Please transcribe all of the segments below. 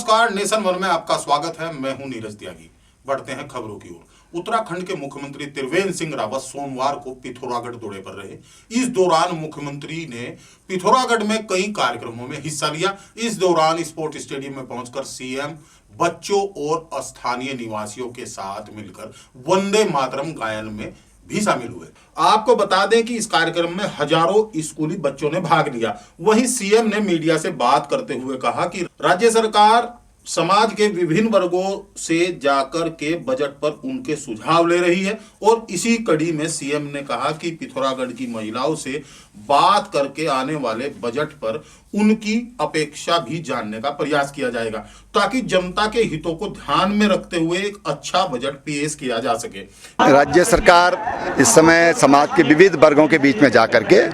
नमस्कार, nation one में आपका स्वागत है। मैं हूं नीरज त्यागी। बढ़ते हैं खबरों की ओर। उत्तराखंड के मुख्यमंत्री त्रिवेंद्र सिंह रावत सोमवार को पिथौरागढ़ दौरे पर रहे। इस दौरान मुख्यमंत्री ने पिथौरागढ़ में कई कार्यक्रमों में हिस्सा लिया। इस दौरान स्पोर्ट स्टेडियम में पहुंचकर सीएम बच्चों और स्थानीय निवासियों के साथ मिलकर वंदे मातरम गायन में भी शामिल हुए। आपको बता दें कि इस कार्यक्रम में हजारों स्कूली बच्चों ने भाग लिया। वहीं सीएम ने मीडिया से बात करते हुए कहा कि राज्य सरकार समाज के विभिन्न वर्गों से जाकर के बजट पर उनके सुझाव ले रही है और इसी कड़ी में सीएम ने कहा कि पिथौरागढ़ की महिलाओं से बात करके आने वाले बजट पर उनकी अपेक्षा भी जानने का प्रयास किया जाएगा ताकि जनता के हितों को ध्यान में रखते हुए एक अच्छा बजट पेश किया जा सके। राज्य सरकार इस समय समाज के विविध वर्गों के बीच में जाकर के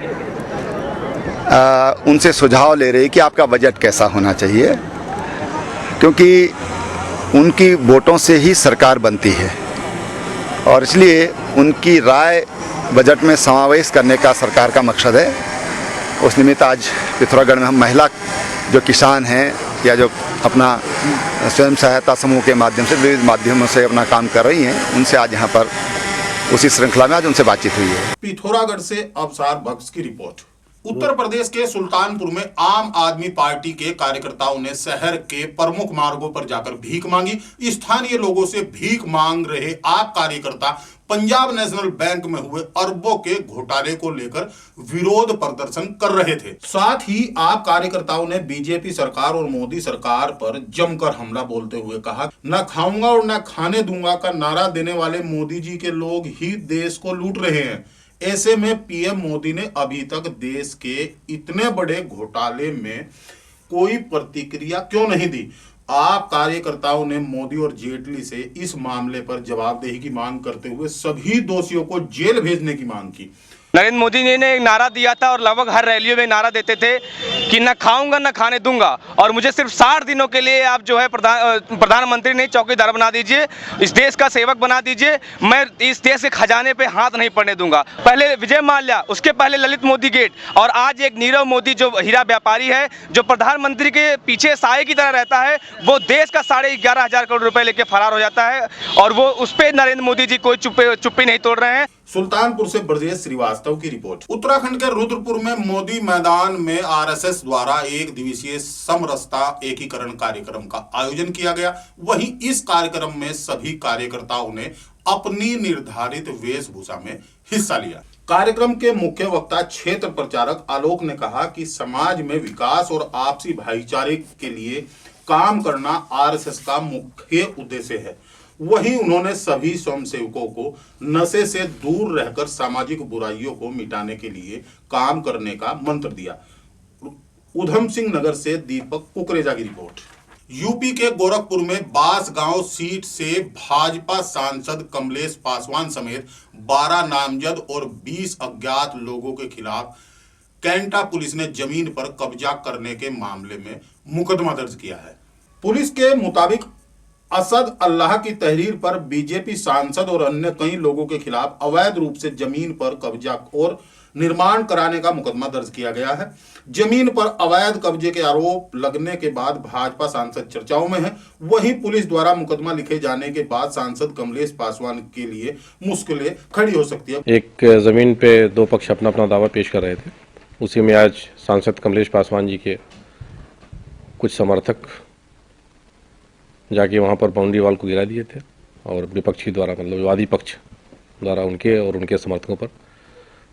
उनसे सुझाव ले रही है कि आपका बजट कैसा होना चाहिए, क्योंकि उनकी वोटों से ही सरकार बनती है और इसलिए उनकी राय बजट में समावेश करने का सरकार का मकसद है। उस निमित्त आज पिथौरागढ़ में हम महिला जो किसान हैं या जो अपना स्वयं सहायता समूह के माध्यम से विविध माध्यमों से अपना काम कर रही हैं, उनसे आज यहाँ पर उसी श्रृंखला में आज उनसे बातचीत हुई है। पिथौरागढ़ से अवसार बख्श की रिपोर्ट। उत्तर प्रदेश के सुल्तानपुर में आम आदमी पार्टी के कार्यकर्ताओं ने शहर के प्रमुख मार्गों पर जाकर भीख मांगी। स्थानीय लोगों से भीख मांग रहे आप कार्यकर्ता पंजाब नेशनल बैंक में हुए अरबों के घोटाले को लेकर विरोध प्रदर्शन कर रहे थे। साथ ही आप कार्यकर्ताओं ने बीजेपी सरकार और मोदी सरकार पर जमकर हमला बोलते हुए कहा, न खाऊंगा और न खाने दूंगा का नारा देने वाले मोदी जी के लोग ही देश को लूट रहे हैं। ऐसे में पीएम मोदी ने अभी तक देश के इतने बड़े घोटाले में कोई प्रतिक्रिया क्यों नहीं दी। आप कार्यकर्ताओं ने मोदी और जेटली से इस मामले पर जवाबदेही की मांग करते हुए सभी दोषियों को जेल भेजने की मांग की। नरेंद्र मोदी जी ने एक नारा दिया था और लगभग हर रैलियों में नारा देते थे कि न खाऊंगा न खाने दूंगा और मुझे सिर्फ 60 दिनों के लिए आप जो है प्रधानमंत्री नहीं चौकीदार बना दीजिए, इस देश का सेवक बना दीजिए, मैं इस देश के खजाने पे हाथ नहीं पड़ने दूंगा। पहले विजय माल्या, उसके पहले ललित मोदी गेट और आज एक नीरव मोदी जो हीरा व्यापारी है, जो प्रधानमंत्री के पीछे साए की तरह रहता है, वो देश का 11,500 करोड़ रुपए लेके फरार हो जाता है और वो उस पर नरेंद्र मोदी जी कोई चुप्पी नहीं तोड़ रहे हैं। सुल्तानपुर से ब्रजेश श्रीवास्तव की रिपोर्ट। उत्तराखंड के रुद्रपुर में मोदी मैदान में आरएसएस द्वारा एक दिवसीय समरसता एकीकरण कार्यक्रम का आयोजन किया गया। वहीं इस कार्यक्रम में सभी कार्यकर्ताओं ने अपनी निर्धारित वेशभूषा में हिस्सा लिया। कार्यक्रम के मुख्य वक्ता क्षेत्र प्रचारक आलोक ने कहा कि समाज में विकास और आपसी भाईचारे के लिए काम करना आरएसएस का मुख्य उद्देश्य है। वहीं उन्होंने सभी स्वयंसेवकों को नशे से दूर रहकर सामाजिक बुराइयों को मिटाने के लिए काम करने का मंत्र दिया। उधम सिंह नगर से दीपक कुकरेजा की रिपोर्ट। यूपी के गोरखपुर में बांसगांव सीट से भाजपा सांसद कमलेश पासवान समेत 12 नामजद और 20 अज्ञात लोगों के खिलाफ कैंटा पुलिस ने जमीन पर कब्जा करने के मामले में मुकदमा दर्ज किया है। पुलिस के मुताबिक असद अल्लाह की तहरीर पर बीजेपी सांसद और अन्य कई लोगों के खिलाफ अवैध रूप से जमीन पर कब्जा और निर्माण कराने का मुकदमा दर्ज किया गया है। जमीन पर अवैध कब्जे के आरोप लगने के बाद भाजपा सांसद चर्चाओं में है। वहीं पुलिस द्वारा मुकदमा लिखे जाने के बाद सांसद कमलेश पासवान के लिए मुश्किलें खड़ी हो सकती है। एक जमीन पे दो पक्ष अपना अपना दावा पेश कर रहे थे, उसी में आज सांसद कमलेश पासवान जी के कुछ समर्थक जाके वहाँ पर बाउंड्री वाल को गिरा दिए थे और विपक्षी द्वारा मतलब वादी पक्ष द्वारा उनके और उनके समर्थकों पर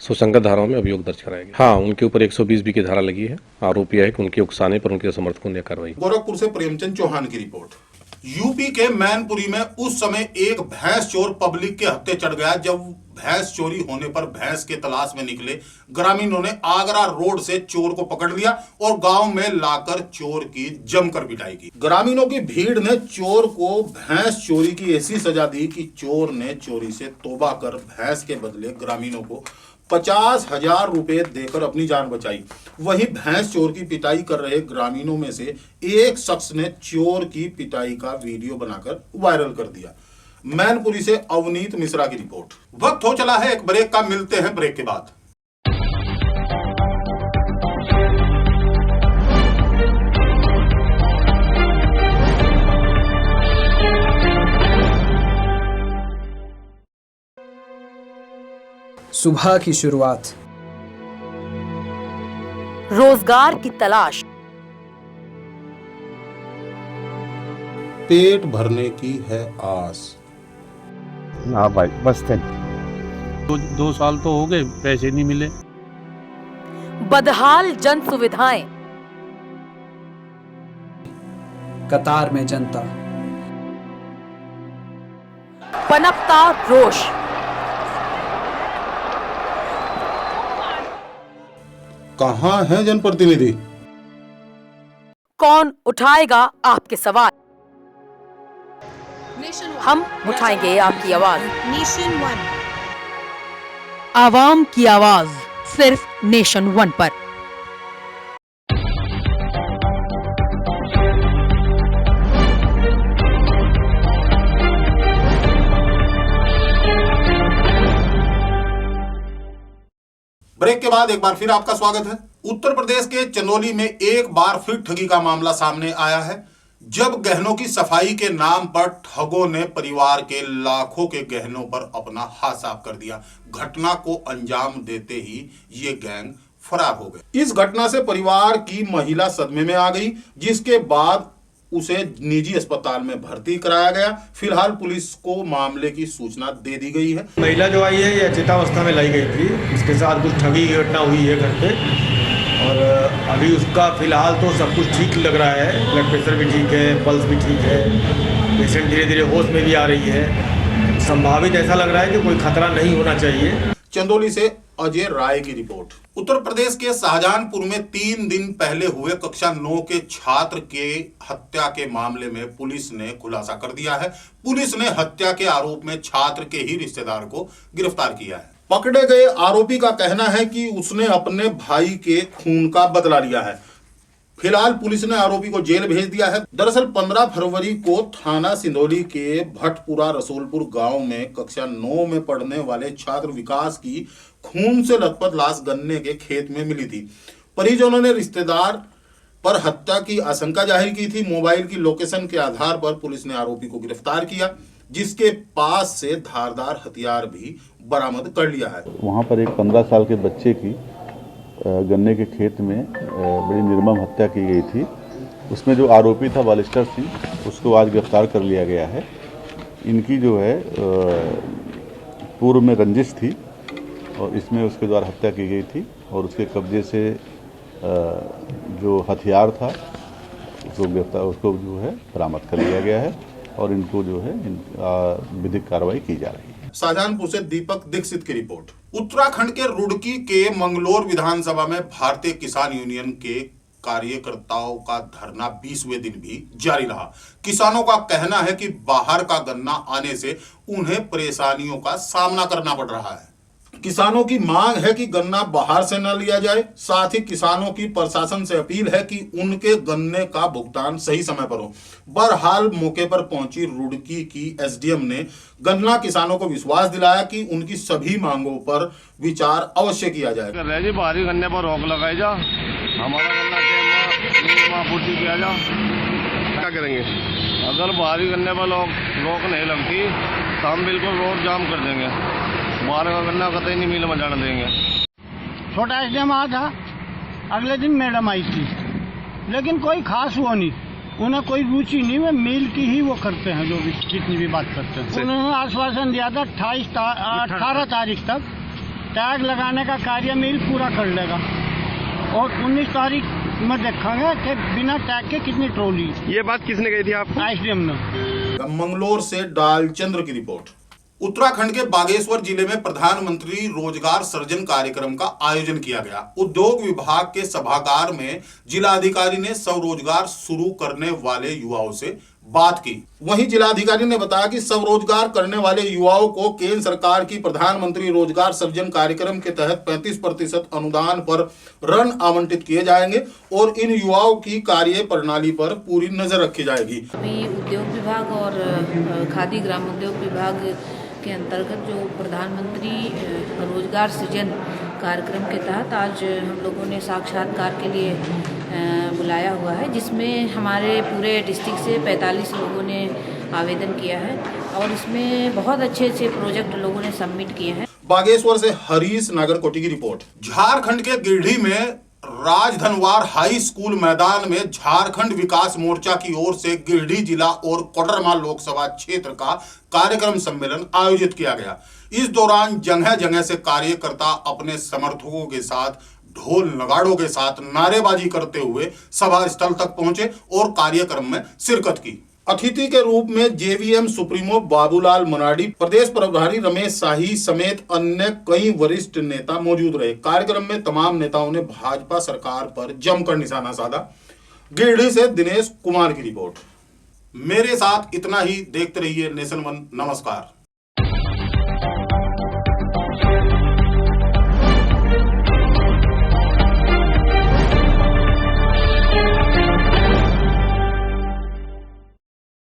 सुसंगत धाराओं में अभियोग दर्ज कराया गया। हाँ, उनके ऊपर 120B की धारा लगी है। आरोप यह है कि उनके उकसाने पर उनके समर्थकों ने कार्रवाई। गोरखपुर से प्रेमचंद चौहान की रिपोर्ट। यूपी के मैनपुरी में उस समय एक भैंस चोर पब्लिक के हत्थे चढ़ गया। जब भैंस चोरी होने पर भैंस के तलाश में निकले ग्रामीणों ने आगरा रोड से चोर को पकड़ लिया और गांव में लाकर चोर की जमकर पिटाई की। ग्रामीणों की भीड़ ने चोर को भैंस चोरी की ऐसी सजा दी कि चोर ने चोरी से तौबा कर भैंस के बदले ग्रामीणों को 50,000 रुपए देकर अपनी जान बचाई। वहीं भैंस चोर की पिटाई कर रहे ग्रामीणों में से एक शख्स ने चोर की पिटाई का वीडियो बनाकर वायरल कर दिया। मैनपुरी से अवनीत मिश्रा की रिपोर्ट। वक्त हो चला है एक ब्रेक का, मिलते हैं ब्रेक के बाद। सुबह की शुरुआत, रोजगार की तलाश, पेट भरने की है आस। हाँ भाई बस थे। 2 साल तो हो गए, पैसे नहीं मिले। बदहाल जन सुविधाएं, कतार में जनता, पनपता रोष, कहाँ है जनप्रतिनिधि? कौन उठाएगा आपके सवाल? हम उठाएंगे आपकी आवाज। नेशन वन, आवाम की आवाज सिर्फ नेशन वन पर। ब्रेक के बाद एक बार फिर आपका स्वागत है। उत्तर प्रदेश के चंदौली में एक बार फिर ठगी का मामला सामने आया है, जब गहनों की सफाई के नाम पर ठगों ने परिवार के लाखों के गहनों पर अपना हाथ साफ कर दिया। घटना को अंजाम देते ही ये गैंग फरार हो गए। इस घटना से परिवार की महिला सदमे में आ गई, जिसके बाद उसे निजी अस्पताल में भर्ती कराया गया। फिलहाल पुलिस को मामले की सूचना दे दी गई है। महिला जो आई है ये अचेतावस्था में लाई गई थी, इसके साथ कुछ ठगी की घटना हुई है घर पे, और अभी उसका फिलहाल तो सब कुछ ठीक लग रहा है। ब्लड प्रेशर भी ठीक है, पल्स भी ठीक है, पेशेंट धीरे धीरे होश में भी आ रही है। संभावित ऐसा लग रहा है कि कोई खतरा नहीं होना चाहिए। चंदौली से अजय राय की रिपोर्ट। उत्तर प्रदेश के शाहजहानपुर में 3 दिन पहले हुए कक्षा 9 के छात्र के हत्या के मामले में पुलिस ने खुलासा कर दिया है। पुलिस ने हत्या के आरोप में छात्र के ही रिश्तेदार को गिरफ्तार किया है। पकड़े गए आरोपी का कहना है कि उसने अपने भाई के खून का बदला लिया है। फिलहाल पुलिस ने आरोपी को जेल भेज दिया है। दरअसल 15 फरवरी को थाना सिंदौली के भटपुरा रसूलपुर गांव में कक्षा 9 में पढ़ने वाले छात्र विकास की खून से लथपथ लाश गन्ने के खेत में मिली थी। परिजनों ने रिश्तेदार पर हत्या की आशंका जाहिर की थी। मोबाइल की लोकेशन के आधार पर पुलिस ने आरोपी को गिरफ्तार किया, जिसके पास से धारदार हथियार भी बरामद कर लिया है। वहाँ पर एक 15 साल के बच्चे की गन्ने के खेत में बड़ी निर्मम हत्या की गई थी। उसमें जो आरोपी था बालिस्टर सिंह, उसको आज गिरफ्तार कर लिया गया है। इनकी जो है पूर्व में रंजिश थी और इसमें उसके द्वारा हत्या की गई थी, और उसके कब्जे से जो हथियार था उसको जो है बरामद कर लिया गया है, और इनको जो है विधिक कार्रवाई की जा रही है। शाहजहानपुर से दीपक दीक्षित की रिपोर्ट। उत्तराखंड के रुड़की के मंगलोर विधानसभा में भारतीय किसान यूनियन के कार्यकर्ताओं का धरना 20वें दिन भी जारी रहा। किसानों का कहना है कि बाहर का गन्ना आने से उन्हें परेशानियों का सामना करना पड़ रहा है। किसानों की मांग है कि गन्ना बाहर से न लिया जाए। साथ ही किसानों की प्रशासन से अपील है कि उनके गन्ने का भुगतान सही समय पर हो। बहरहाल मौके पर पहुंची रुड़की की एसडीएम ने गन्ना किसानों को विश्वास दिलाया कि उनकी सभी मांगों पर विचार अवश्य किया जाएगा। बाहरी गन्ने पर रोक लगाई जा, हमारा गन्ना पूर्ति किया जा। क्या करेंगे? अगर बाहरी गन्ने पर रोक नहीं लगती तो हम बिल्कुल रोड जाम कर देंगे। बाहर का गन्ना कतई नहीं मिल में जाने देंगे। छोटा एसडीएम आया था, अगले दिन मैडम आई थी, लेकिन कोई खास वो नहीं, उन्हें कोई रुचि नहीं, वे मिल की ही वो करते हैं जो भी जितनी भी बात करते हैं। उन्होंने आश्वासन दिया था 18 तारीख तक टैग लगाने का कार्य मिल पूरा कर लेगा, और 19 तारीख में देखेंगे कि बिना टैग के कितनी ट्रॉली। ये बात किसने कही थी आपको? एसडीएम ने। मंगलोर से डालचंद्र की रिपोर्ट। उत्तराखंड के बागेश्वर जिले में प्रधानमंत्री रोजगार सृजन कार्यक्रम का आयोजन किया गया। उद्योग विभाग के सभागार में जिलाधिकारी ने स्वरोजगार शुरू करने वाले युवाओं से बात की। वहीं जिलाधिकारी ने बताया कि स्वरोजगार करने वाले युवाओं को केंद्र सरकार की प्रधानमंत्री रोजगार सृजन कार्यक्रम के तहत 35% अनुदान पर ऋण आवंटित किए जाएंगे, और इन युवाओं की कार्य प्रणाली पर पूरी नजर रखी जाएगी। अभी उद्योग विभाग और खादी ग्राम उद्योग विभाग के अंतर्गत जो प्रधानमंत्री रोजगार सृजन कार्यक्रम के तहत आज हम लोगों ने साक्षात्कार के लिए बुलाया हुआ है, जिसमें हमारे पूरे डिस्ट्रिक्ट से 45 लोगों ने आवेदन किया है, और इसमें बहुत अच्छे अच्छे प्रोजेक्ट लोगों ने सबमिट किए हैं। बागेश्वर से हरीश नागरकोटी की रिपोर्ट। झारखंड के गिरिडीह में राजधनवार हाई स्कूल मैदान में झारखंड विकास मोर्चा की ओर से गिरिडीह जिला और कोडरमा लोकसभा क्षेत्र का कार्यक्रम सम्मेलन आयोजित किया गया। इस दौरान जगह जगह से कार्यकर्ता अपने समर्थकों के साथ ढोल नगाड़ों के साथ नारेबाजी करते हुए सभा स्थल तक पहुंचे और कार्यक्रम में शिरकत की। अतिथि के रूप में जेवीएम सुप्रीमो बाबूलाल मराडी, प्रदेश प्रभारी रमेश शाही समेत अन्य कई वरिष्ठ नेता मौजूद रहे। कार्यक्रम में तमाम नेताओं ने भाजपा सरकार पर जमकर निशाना साधा। गिरिडीह से दिनेश कुमार की रिपोर्ट। मेरे साथ इतना ही। देखते रहिए नेशन वन। नमस्कार।